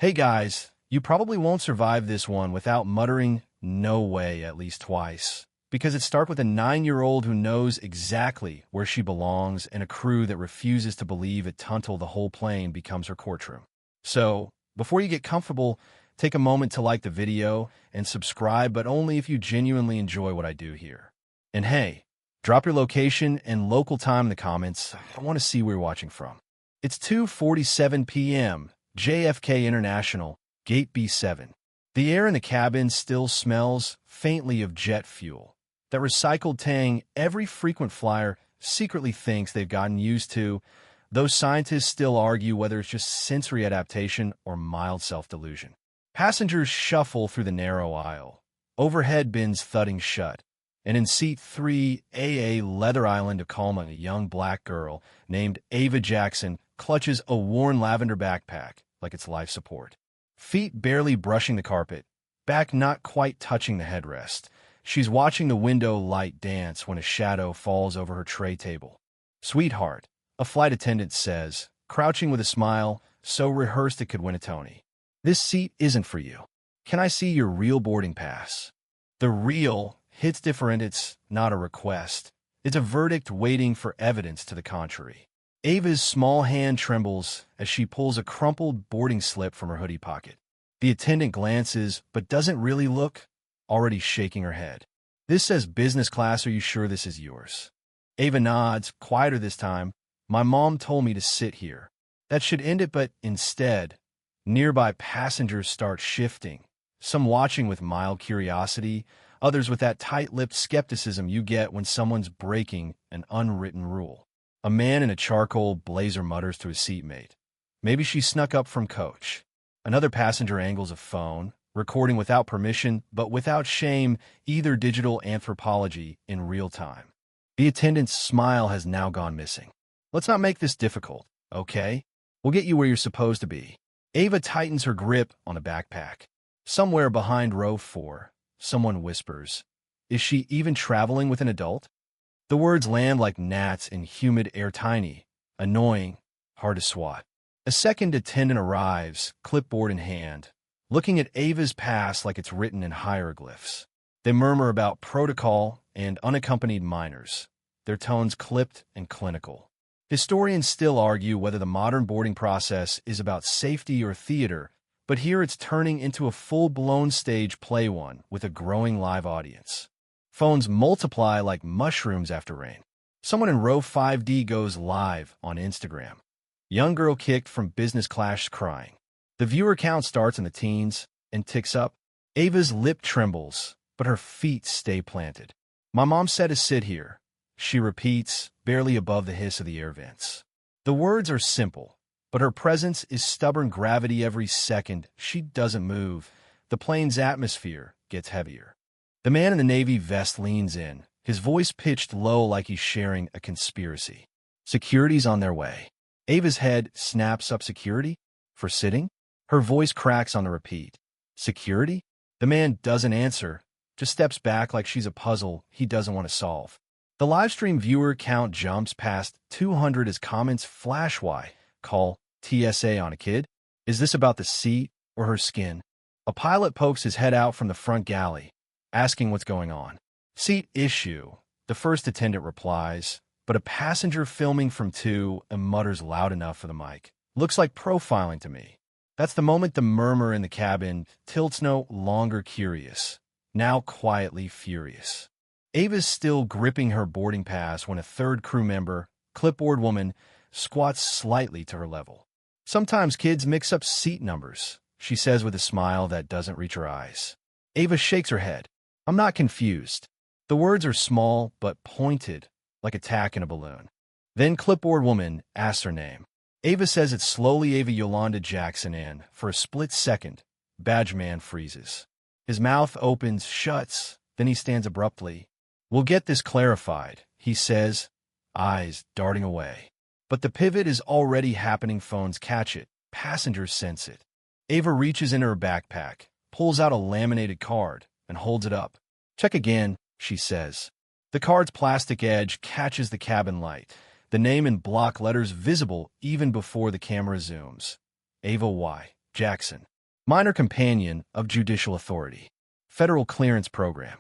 Hey guys, you probably won't survive this one without muttering, "No way," at least twice. Because it starts with a 9-year-old who knows exactly where she belongs and a crew that refuses to believe it until the whole plane becomes her courtroom. So, before you get comfortable, take a moment to like the video and subscribe, but only if you genuinely enjoy what I do here. And hey, drop your location and local time in the comments. I want to see where you're watching from. It's 2:47 p.m. JFK International, Gate B7. The air in the cabin still smells faintly of jet fuel. That recycled tang every frequent flyer secretly thinks they've gotten used to, though scientists still argue whether it's just sensory adaptation or mild self-delusion. Passengers shuffle through the narrow aisle, overhead bins thudding shut, and in seat 3A, Leather Island, Tacoma, a young black girl named Ava Jackson clutches a worn lavender backpack like it's life support. Feet barely brushing the carpet, back not quite touching the headrest. She's watching the window light dance when a shadow falls over her tray table. "Sweetheart," a flight attendant says, crouching with a smile so rehearsed it could win a Tony. "This seat isn't for you. Can I see your real boarding pass?" The real hits different. It's not a request. It's a verdict waiting for evidence to the contrary. Ava's small hand trembles as she pulls a crumpled boarding slip from her hoodie pocket. The attendant glances, but doesn't really look, already shaking her head. "This says business class. Are you sure this is yours?" Ava nods, quieter this time. "My mom told me to sit here." That should end it, but instead, nearby passengers start shifting, some watching with mild curiosity, others with that tight-lipped skepticism you get when someone's breaking an unwritten rule. A man in a charcoal blazer mutters to his seatmate, "Maybe she snuck up from coach." Another passenger angles a phone, recording without permission, but without shame, either digital anthropology in real time. The attendant's smile has now gone missing. "Let's not make this difficult, okay? We'll get you where you're supposed to be." Ava tightens her grip on a backpack. Somewhere behind row 4, someone whispers, "Is she even traveling with an adult?" The words land like gnats in humid air, tiny, annoying, hard to swat. A second attendant arrives, clipboard in hand, looking at Ava's pass like it's written in hieroglyphs. They murmur about protocol and unaccompanied minors, their tones clipped and clinical. Historians still argue whether the modern boarding process is about safety or theater, but here it's turning into a full-blown stage play, one with a growing live audience. Phones multiply like mushrooms after rain. Someone in row 5D goes live on Instagram. Young girl kicked from business class crying. The viewer count starts in the teens and ticks up. Ava's lip trembles, but her feet stay planted. "My mom said to sit here," she repeats, barely above the hiss of the air vents. The words are simple, but her presence is stubborn gravity. Every second she doesn't move, the plane's atmosphere gets heavier. The man in the navy vest leans in, his voice pitched low like he's sharing a conspiracy. "Security's on their way." Ava's head snaps up. "Security? For sitting?" Her voice cracks on the repeat. "Security?" The man doesn't answer, just steps back like she's a puzzle he doesn't want to solve. The livestream viewer count jumps past 200 as comments flash. "Why call TSA on a kid? Is this about the seat or her skin?" A pilot pokes his head out from the front galley, asking what's going on. "Seat issue," the first attendant replies, but a passenger filming from 2 and mutters loud enough for the mic. "Looks like profiling to me." That's the moment the murmur in the cabin tilts, no longer curious, now quietly furious. Ava's still gripping her boarding pass when a third crew member, clipboard woman, squats slightly to her level. "Sometimes kids mix up seat numbers," she says with a smile that doesn't reach her eyes. Ava shakes her head. "I'm not confused." The words are small but pointed, like a tack in a balloon. Then clipboard woman asks her name. Ava says it slowly, "Ava Yolanda Jackson," and for a split second, badge man freezes. His mouth opens, shuts, then he stands abruptly. "We'll get this clarified," he says, eyes darting away. But the pivot is already happening. Phones catch it. Passengers sense it. Ava reaches into her backpack, pulls out a laminated card, and holds it up. "Check again," she says. The card's plastic edge catches the cabin light, the name in block letters visible even before the camera zooms. Ava Y. Jackson. Minor companion of judicial authority. Federal clearance program.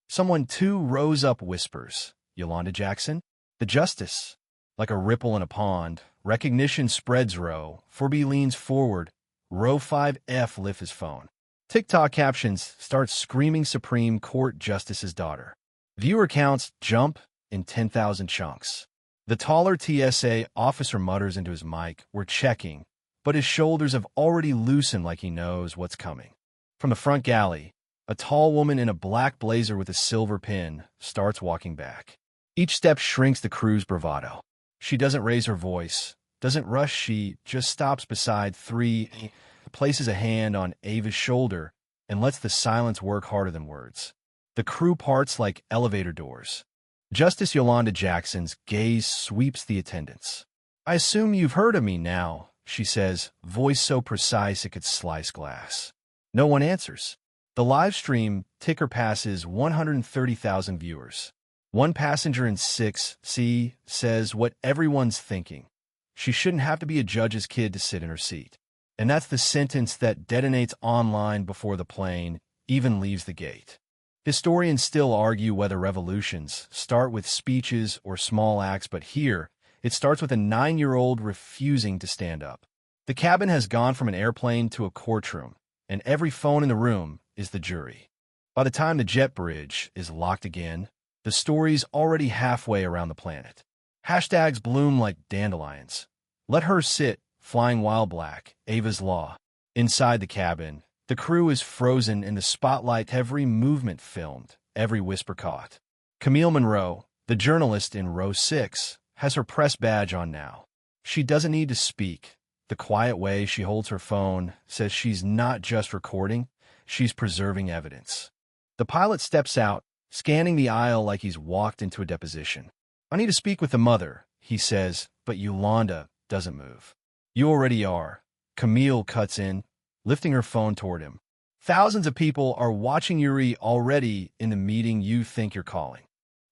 Someone 2 rows up whispers. Yolanda Jackson? The justice. Like a ripple in a pond, recognition spreads row. 4B leans forward. Row 5F lifts his phone. TikTok captions start screaming Supreme Court Justice's daughter. Viewer counts jump in 10,000 chunks. The taller TSA officer mutters into his mic, "We're checking," but his shoulders have already loosened like he knows what's coming. From the front galley, a tall woman in a black blazer with a silver pin starts walking back. Each step shrinks the crew's bravado. She doesn't raise her voice, doesn't rush, she just stops beside 3, places a hand on Ava's shoulder, and lets the silence work harder than words. The crew parts like elevator doors. Justice Yolanda Jackson's gaze sweeps the attendants. "I assume you've heard of me now," she says, voice so precise it could slice glass. No one answers. The live stream ticker passes 130,000 viewers. One passenger in 6C says what everyone's thinking. She shouldn't have to be a judge's kid to sit in her seat. And that's the sentence that detonates online before the plane even leaves the gate. Historians still argue whether revolutions start with speeches or small acts, but here, it starts with a 9-year-old refusing to stand up. The cabin has gone from an airplane to a courtroom, and every phone in the room is the jury. By the time the jet bridge is locked again, the story's already halfway around the planet. Hashtags bloom like dandelions. Let her sit, flying while black, Ava's law. Inside the cabin, the crew is frozen in the spotlight, every movement filmed, every whisper caught. Camille Monroe, the journalist in row 6, has her press badge on now. She doesn't need to speak. The quiet way she holds her phone says she's not just recording, she's preserving evidence. The pilot steps out, scanning the aisle like he's walked into a deposition. "I need to speak with the mother," he says, but Yolanda doesn't move. "You already are." Camille cuts in, lifting her phone toward him. "Thousands of people are watching Yuri already in the meeting you think you're calling."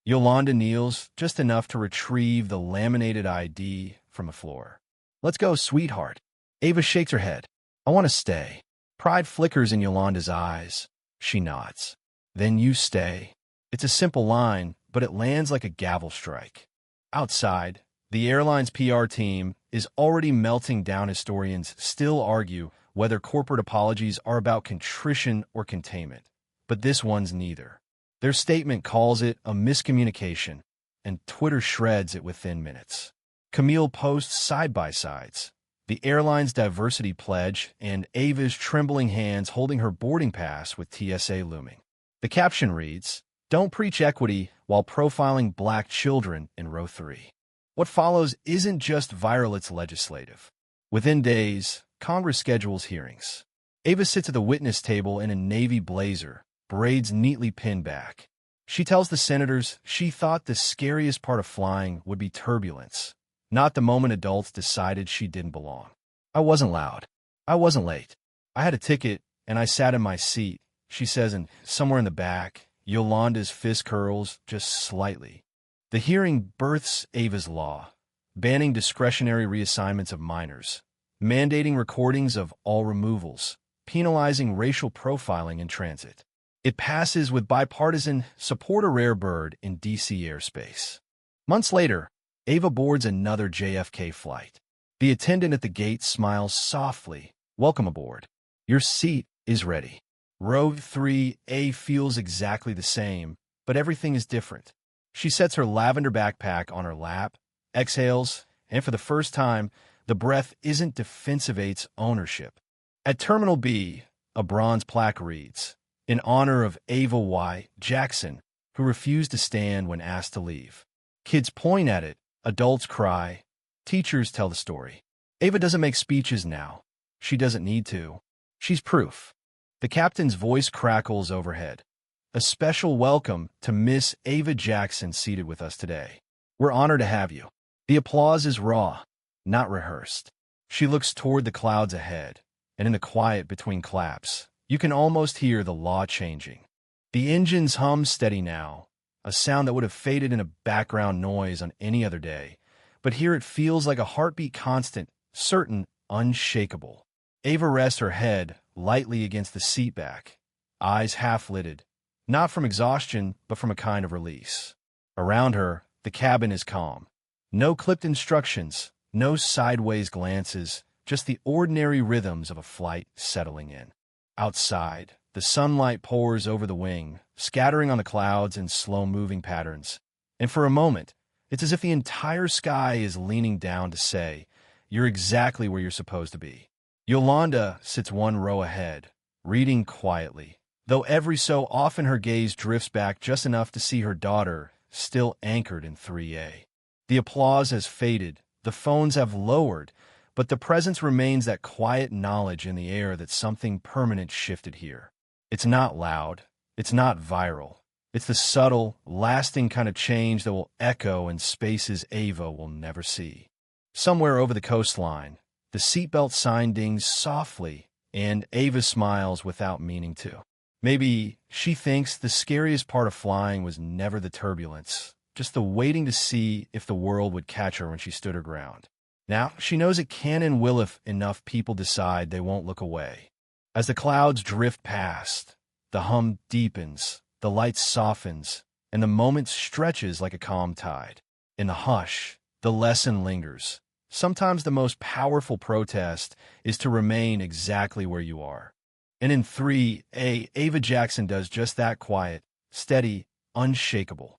Yolanda kneels just enough to retrieve the laminated ID from the floor. "Let's go, sweetheart." Ava shakes her head. "I want to stay." Pride flickers in Yolanda's eyes. She nods. "Then you stay." It's a simple line, but it lands like a gavel strike. Outside, the airline's PR team is already melting down. Historians still argue whether corporate apologies are about contrition or containment, but this one's neither. Their statement calls it a miscommunication, and Twitter shreds it within minutes. Camille posts side-by-sides, the airline's diversity pledge and Ava's trembling hands holding her boarding pass with TSA looming. The caption reads, "Don't preach equity while profiling black children in row 3. What follows isn't just viral, it's legislative. Within days, Congress schedules hearings. Ava sits at the witness table in a navy blazer, braids neatly pinned back. She tells the senators she thought the scariest part of flying would be turbulence, not the moment adults decided she didn't belong. "I wasn't loud. I wasn't late. I had a ticket, and I sat in my seat," she says, and somewhere in the back, Yolanda's fist curls just slightly. The hearing births Ava's law, banning discretionary reassignments of minors, mandating recordings of all removals, penalizing racial profiling in transit. It passes with bipartisan support, a rare bird in D.C. airspace. Months later, Ava boards another JFK flight. The attendant at the gate smiles softly. "Welcome aboard. Your seat is ready." Row 3A feels exactly the same, but everything is different. She sets her lavender backpack on her lap, exhales, and for the first time, the breath isn't defensive, it's ownership. At Terminal B, a bronze plaque reads, "In honor of Ava Y. Jackson, who refused to stand when asked to leave." Kids point at it, adults cry, teachers tell the story. Ava doesn't make speeches now. She doesn't need to. She's proof. The captain's voice crackles overhead. "A special welcome to Miss Ava Jackson seated with us today. We're honored to have you." The applause is raw, not rehearsed. She looks toward the clouds ahead, and in the quiet between claps, you can almost hear the law changing. The engines hum steady now, a sound that would have faded in a background noise on any other day, but here it feels like a heartbeat, constant, certain, unshakable. Ava rests her head lightly against the seat back, eyes half-lidded, not from exhaustion, but from a kind of release. Around her, the cabin is calm. No clipped instructions, no sideways glances, just the ordinary rhythms of a flight settling in. Outside, the sunlight pours over the wing, scattering on the clouds in slow-moving patterns. And for a moment, it's as if the entire sky is leaning down to say, "You're exactly where you're supposed to be." Yolanda sits one row ahead, reading quietly, though every so often her gaze drifts back just enough to see her daughter still anchored in 3A. The applause has faded, the phones have lowered, but the presence remains, that quiet knowledge in the air that something permanent shifted here. It's not loud, it's not viral. It's the subtle, lasting kind of change that will echo in spaces Ava will never see. Somewhere over the coastline, the seatbelt sign dings softly, and Ava smiles without meaning to. Maybe she thinks the scariest part of flying was never the turbulence, just the waiting to see if the world would catch her when she stood her ground. Now, she knows it can and will if enough people decide they won't look away. As the clouds drift past, the hum deepens, the light softens, and the moment stretches like a calm tide. In the hush, the lesson lingers. Sometimes the most powerful protest is to remain exactly where you are. And in 3A, Ava Jackson does just that, quiet, steady, unshakable.